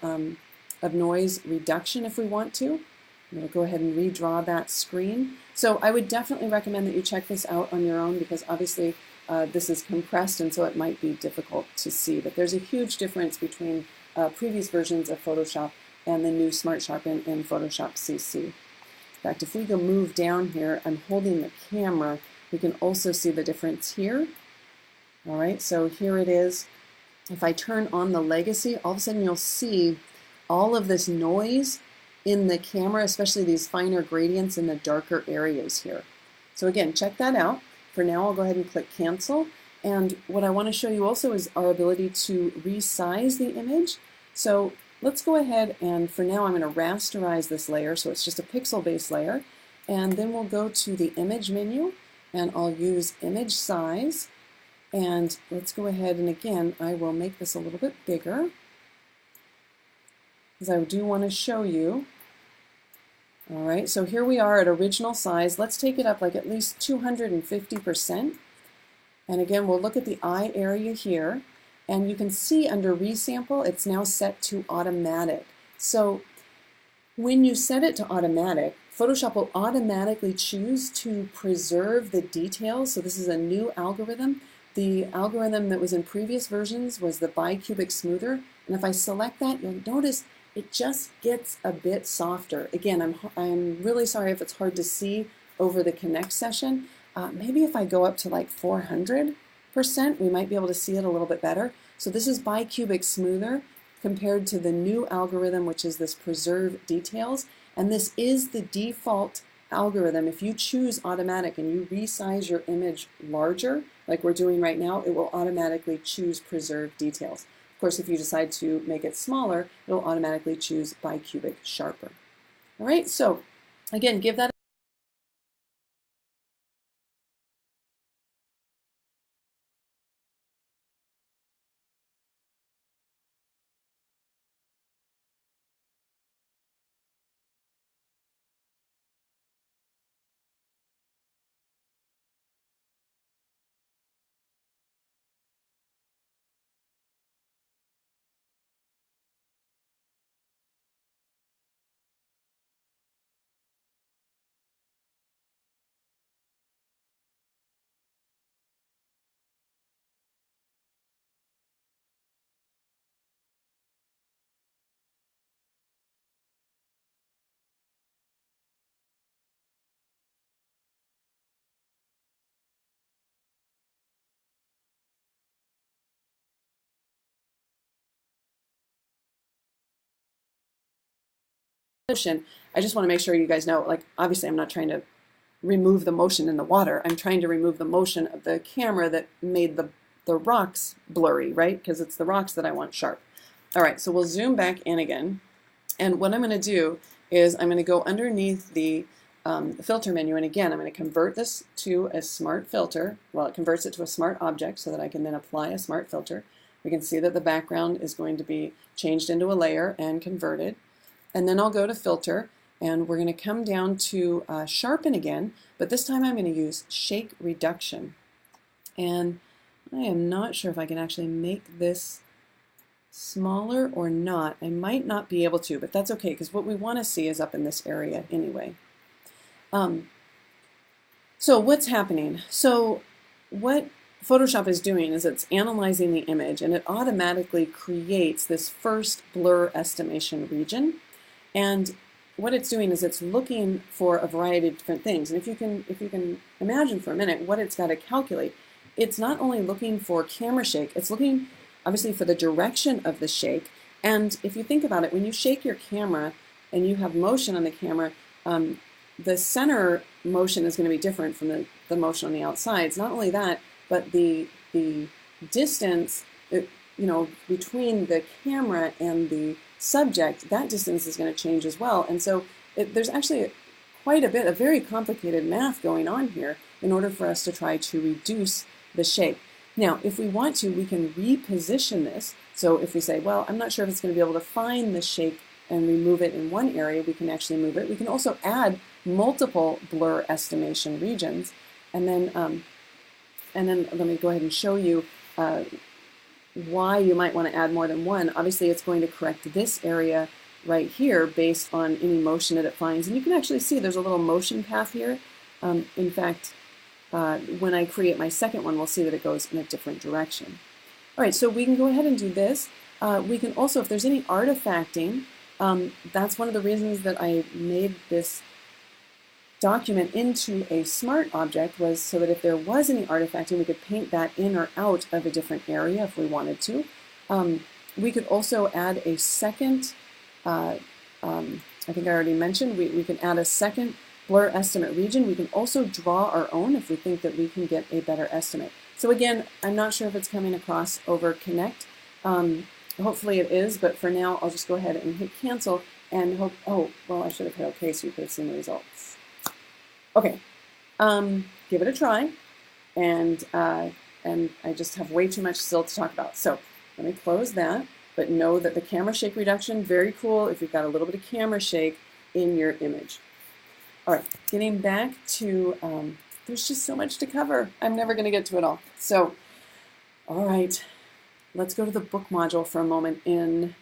noise reduction if we want to. I'm going to go ahead and redraw that screen. So I would definitely recommend that you check this out on your own, because obviously this is compressed and so it might be difficult to see. But there's a huge difference between previous versions of Photoshop and the new Smart Sharpen in Photoshop CC. In fact, if we go move down here, I'm holding the camera. We can also see the difference here. All right, so here it is. If I turn on the legacy, all of a sudden you'll see all of this noise in the camera, especially these finer gradients in the darker areas here. So again, check that out. For now, I'll go ahead and click cancel. And what I want to show you also is our ability to resize the image. So let's go ahead and for now I'm going to rasterize this layer, so it's just a pixel-based layer. And then we'll go to the image menu and I'll use image size. And let's go ahead and again, I will make this a little bit bigger because I do want to show you. All right, so here we are at original size. Let's take it up like at least 250%. And again, we'll look at the eye area here. And you can see under Resample, it's now set to automatic. So when you set it to automatic, Photoshop will automatically choose to preserve the details. So this is a new algorithm. The algorithm that was in previous versions was the bicubic smoother. And if I select that, you'll notice it just gets a bit softer. Again, I'm really sorry if it's hard to see over the Connect session. Maybe if I go up to like 400%, we might be able to see it a little bit better. So this is bicubic smoother compared to the new algorithm, which is this preserve details. And this is the default algorithm. If you choose automatic and you resize your image larger, like we're doing right now, it will automatically choose preserve details. Of course, if you decide to make it smaller, it'll automatically choose bicubic sharper. All right, so again, give that motion. I just want to make sure you guys know, like obviously I'm not trying to remove the motion in the water. I'm trying to remove the motion of the camera that made the rocks blurry, right? Because it's the rocks that I want sharp. All right, so we'll zoom back in again. And what I'm going to do is I'm going to go underneath the filter menu. And again, I'm going to convert this to a smart filter. Well, it converts it to a smart object so that I can then apply a smart filter. We can see that the background is going to be changed into a layer and converted. And then I'll go to filter and we're going to come down to sharpen again, but this time I'm going to use shake reduction. And I am not sure if I can actually make this smaller or not. I might not be able to, but that's okay because what we want to see is up in this area anyway. So what's happening? So what Photoshop is doing is it's analyzing the image and it automatically creates this first blur estimation region. And what it's doing is it's looking for a variety of different things. And if you can imagine for a minute what it's got to calculate, it's not only looking for camera shake, it's looking obviously for the direction of the shake. And if you think about it, when you shake your camera and you have motion on the camera, the center motion is going to be different from the motion on the outsides. Not only that, but the distance between the camera and the subject, that distance is going to change as well. And so there's actually quite a bit of very complicated math going on here in order for us to try to reduce the shake. Now, if we want to, we can reposition this. So if we say, well, I'm not sure if it's going to be able to find the shake and remove it in one area, we can actually move it. We can also add multiple blur estimation regions. And then let me go ahead and show you why you might want to add more than one. Obviously, it's going to correct this area right here based on any motion that it finds. And you can actually see there's a little motion path here. In fact, when I create my second one, we'll see that it goes in a different direction. All right, so we can go ahead and do this. We can also, if there's any artifacting, that's one of the reasons that I made this document into a smart object, was so that if there was any artifacting, we could paint that in or out of a different area if we wanted to. We could also add a second I think I already mentioned, we can add a second blur estimate region. We can also draw our own if we think that we can get a better estimate. So again, I'm not sure if it's coming across over Connect. Hopefully it is, but for now I'll just go ahead and hit cancel and hope, oh, well, I should have hit OK so you could have seen the results. Okay, give it a try, and I just have way too much still to talk about. So let me close that, but know that the camera shake reduction, very cool if you've got a little bit of camera shake in your image. All right, getting back to, there's just so much to cover. I'm never going to get to it all. So, all right, let's go to the book module for a moment in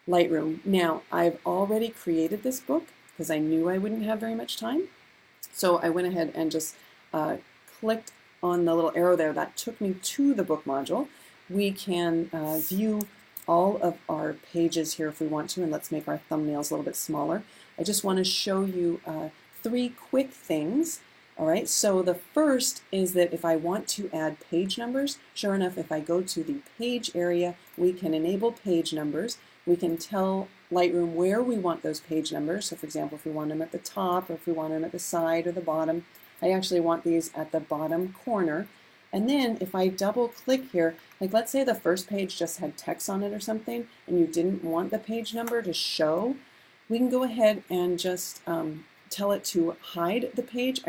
Lightroom. Now, I've already created this book because I knew I wouldn't have very much time. So I went ahead and just clicked on the little arrow there. That took me to the book module. We can view all of our pages here if we want to, and let's make our thumbnails a little bit smaller. I just want to show you 3 quick things. All right, so the first is that if I want to add page numbers, sure enough, if I go to the page area, we can enable page numbers. We can tell Lightroom where we want those page numbers. So for example, if we want them at the top or if we want them at the side or the bottom, I actually want these at the bottom corner. And then if I double click here, like let's say the first page just had text on it or something and you didn't want the page number to show, we can go ahead and just tell it to hide the page.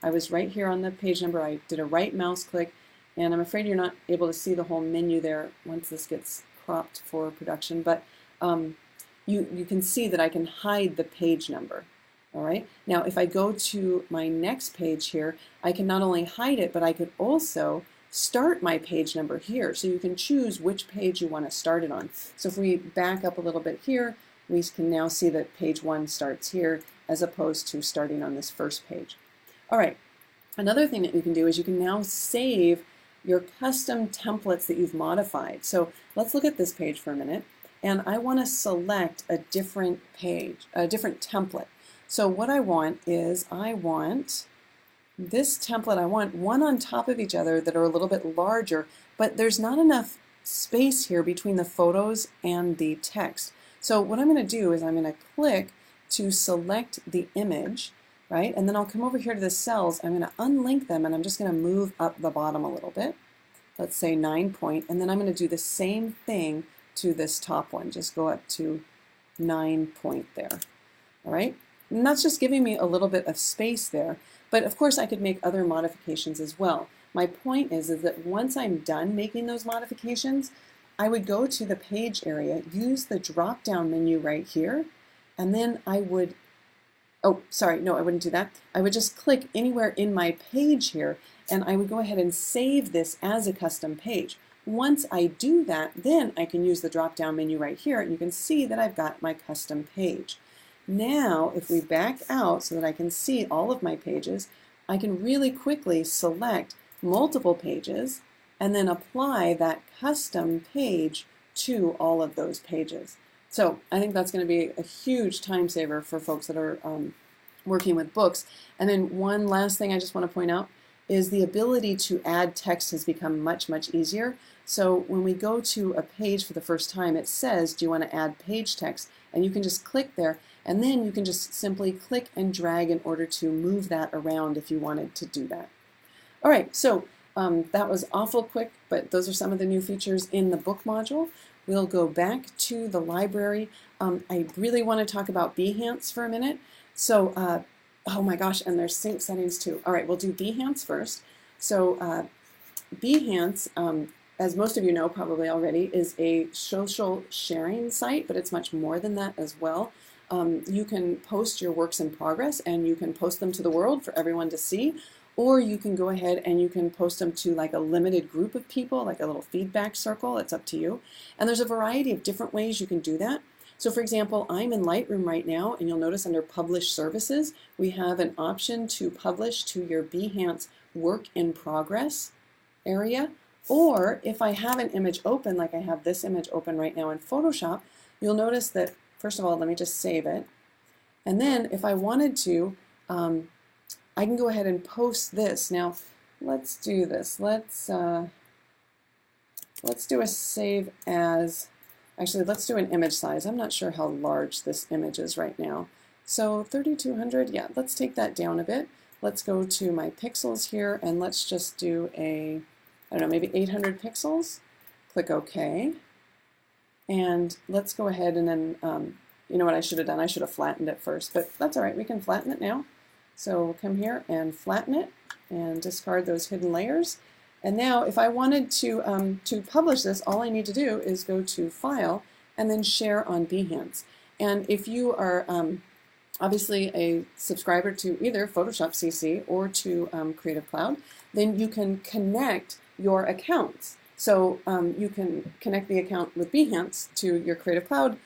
I was right here on the page number. I did a right mouse click, and I'm afraid you're not able to see the whole menu there once this gets cropped for production, but you can see that I can hide the page number. All right. Now, if I go to my next page here, I can not only hide it, but I could also start my page number here. So you can choose which page you want to start it on. So if we back up a little bit here, we can now see that page 1 starts here as opposed to starting on this first page. All right. Another thing that you can do is you can now save your custom templates that you've modified. So let's look at this page for a minute, and I want to select a different page, a different template. So what I want is I want this template, I want one on top of each other that are a little bit larger, but there's not enough space here between the photos and the text. So what I'm going to do is I'm going to click to select the image, right? And then I'll come over here to the cells. I'm going to unlink them, and I'm just going to move up the bottom a little bit. Let's say 9 point, and then I'm going to do the same thing to this top one. Just go up to 9 point there. All right? And that's just giving me a little bit of space there. But of course, I could make other modifications as well. My point is that once I'm done making those modifications, I would go to the page area, use the drop-down menu right here, and then I would, oh, sorry, no, I wouldn't do that. I would just click anywhere in my page here, and I would go ahead and save this as a custom page. Once I do that, then I can use the drop-down menu right here, and you can see that I've got my custom page. Now, if we back out so that I can see all of my pages, I can really quickly select multiple pages and then apply that custom page to all of those pages. So I think that's going to be a huge time saver for folks that are working with books. And then one last thing I just want to point out is the ability to add text has become much, much easier. So when we go to a page for the first time, it says, do you want to add page text? And you can just click there, and then you can just simply click and drag in order to move that around if you wanted to do that. All right, so that was awful quick, but those are some of the new features in the book module. We'll go back to the library. I really want to talk about Behance for a minute. So, oh my gosh, and there's sync settings too. All right, we'll do Behance first. So Behance, as most of you know probably already, is a social sharing site, but it's much more than that as well. You can post your works in progress and you can post them to the world for everyone to see, or you can go ahead and you can post them to like a limited group of people, like a little feedback circle. It's up to you. And there's a variety of different ways you can do that. So for example, I'm in Lightroom right now, and you'll notice under Publish Services, we have an option to publish to your Behance Work in Progress area. Or if I have an image open, like I have this image open right now in Photoshop, you'll notice that, first of all, let me just save it. And then if I wanted to, I can go ahead and post this. Now, let's do this. Let's do a save as Actually, let's do an image size. I'm not sure how large this image is right now. So 3200, yeah, let's take that down a bit. Let's go to my pixels here and let's just do a, I don't know, maybe 800 pixels. Click OK. And let's go ahead and then, you know what I should have done? I should have flattened it first, but that's all right. We can flatten it now. So we'll come here and flatten it and discard those hidden layers. And now if I wanted to publish this, all I need to do is go to File and then Share on Behance. And if you are obviously a subscriber to either Photoshop CC or to Creative Cloud, then you can connect your accounts. So you can connect the account with Behance to your Creative Cloud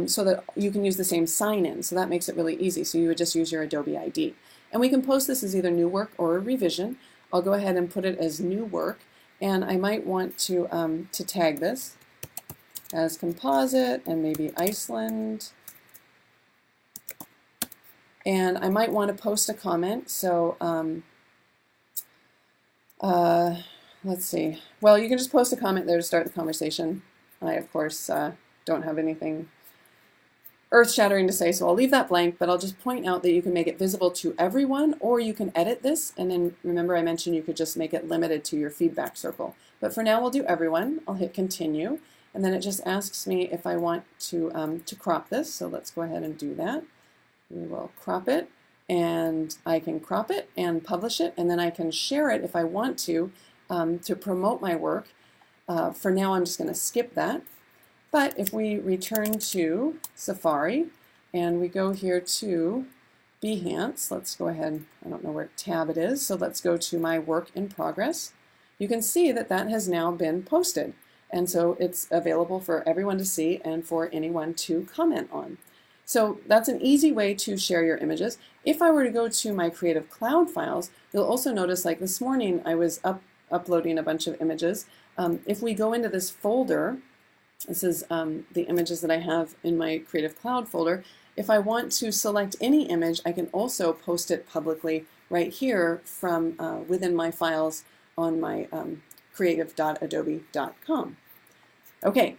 so that you can use the same sign-in. So that makes it really easy. So you would just use your Adobe ID. And we can post this as either new work or a revision. I'll go ahead and put it as new work. And I might want to tag this as composite and maybe Iceland. And I might want to post a comment. So let's see. Well, you can just post a comment there to start the conversation. I, of course, don't have anything earth-shattering to say, so I'll leave that blank, but I'll just point out that you can make it visible to everyone, or you can edit this, and then remember I mentioned you could just make it limited to your feedback circle. But for now, we'll do everyone. I'll hit continue, and then it just asks me if I want to crop this, so let's go ahead and do that. We will crop it, and I can crop it and publish it, and then I can share it if I want to promote my work. For now, I'm just going to skip that. But if we return to Safari and we go here to Behance, let's go ahead, I don't know where tab it is, so let's go to my work in progress. You can see that that has now been posted. And so it's available for everyone to see and for anyone to comment on. So that's an easy way to share your images. If I were to go to my Creative Cloud files, you'll also notice like this morning I was uploading a bunch of images. If we go into this folder, this is the images that I have in my Creative Cloud folder. If I want to select any image, I can also post it publicly right here from within my files on my creative.adobe.com. Okay,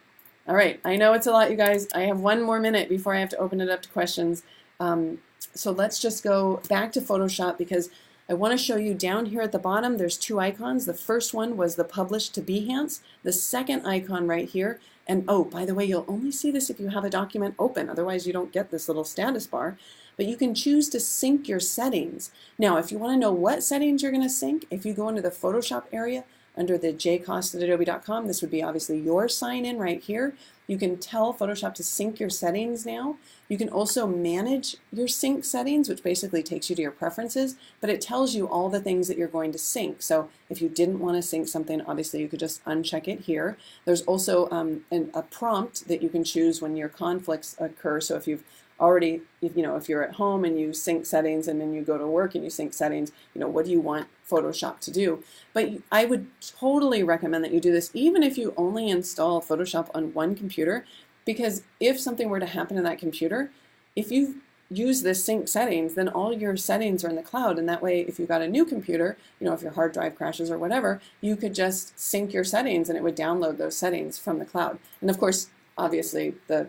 all right, I know it's a lot, you guys. I have one more minute before I have to open it up to questions. So let's just go back to Photoshop because I want to show you down here at the bottom, there's two icons. The first one was the Publish to Behance. The second icon right here, and oh, by the way, you'll only see this if you have a document open. Otherwise, you don't get this little status bar. But you can choose to sync your settings. Now, if you want to know what settings you're going to sync, if you go into the Photoshop area under the jcost@adobe.com, this would be obviously your sign-in right here. You can tell Photoshop to sync your settings now. You can also manage your sync settings, which basically takes you to your preferences, but it tells you all the things that you're going to sync. So if you didn't want to sync something, obviously you could just uncheck it here. There's also a prompt that you can choose when your conflicts occur. So if you've already, if you're at home and you sync settings and then you go to work and you sync settings, what do you want Photoshop to do? But I would totally recommend that you do this even if you only install Photoshop on one computer, because if something were to happen to that computer, if you use this sync settings, then all your settings are in the cloud, and that way if you've got a new computer, if your hard drive crashes or whatever, you could just sync your settings and it would download those settings from the cloud. And of course, obviously, the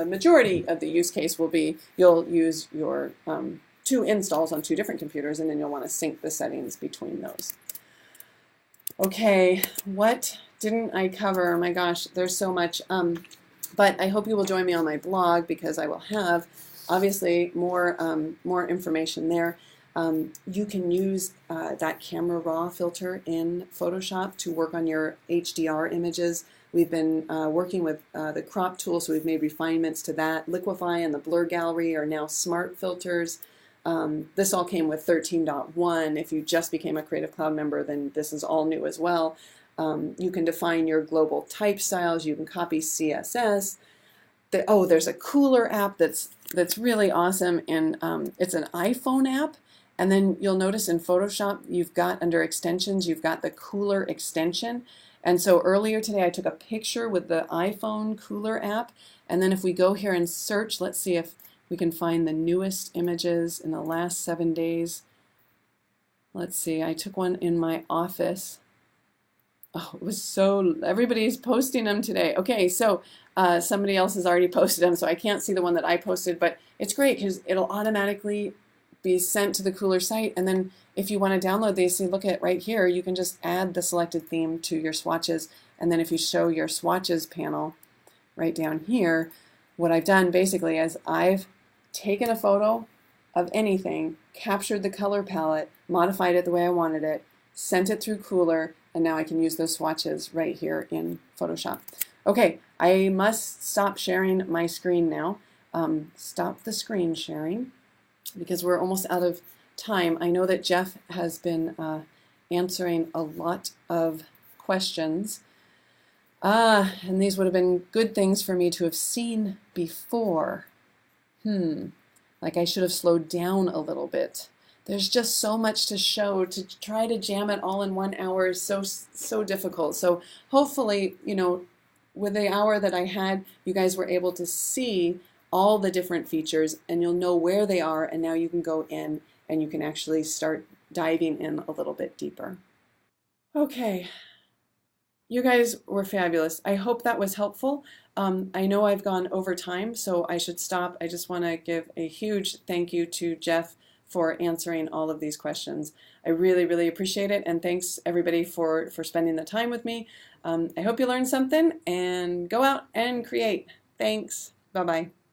majority of the use case will be you'll use your two installs on two different computers, and then you'll want to sync the settings between those. Okay, what didn't I cover? My gosh, there's so much. But I hope you will join me on my blog because I will have obviously more information there. You can use that Camera Raw filter in Photoshop to work on your HDR images. We've been working with the crop tool, so we've made refinements to that. Liquify and the Blur Gallery are now smart filters. This all came with 13.1. If you just became a Creative Cloud member, then this is all new as well. You can define your global type styles. You can copy CSS. There's a Cooler app that's really awesome, and it's an iPhone app. And then you'll notice in Photoshop, you've got under extensions, you've got the Cooler extension. And so earlier today, I took a picture with the iPhone Cooler app. And then if we go here and search, let's see if we can find the newest images in the last 7 days. Let's see, I took one in my office. Oh, it was everybody's posting them today. Okay, so Somebody else has already posted them, so I can't see the one that I posted, but it's great because it'll automatically be sent to the Cooler site, and then if you want to download these, see, look at right here, you can just add the selected theme to your swatches, and then if you show your swatches panel right down here, what I've done basically is I've taken a photo of anything, captured the color palette, modified it the way I wanted it, sent it through Cooler, and now I can use those swatches right here in Photoshop. Okay, I must stop sharing my screen now. Stop the screen sharing because we're almost out of time. I know that Jeff has been answering a lot of questions. And these would have been good things for me to have seen before. Like I should have slowed down a little bit. There's just so much to show. To try to jam it all in 1 hour is so difficult. So hopefully, you know, with the hour that I had, you guys were able to see all the different features and you'll know where they are, and now you can go in and you can actually start diving in a little bit deeper. Okay. You guys were fabulous. I hope that was helpful. I know I've gone over time, so I should stop. I just want to give a huge thank you to Jeff for answering all of these questions. I really, really appreciate it, and thanks everybody for spending the time with me. I hope you learned something, and go out and create. Thanks. Bye-bye.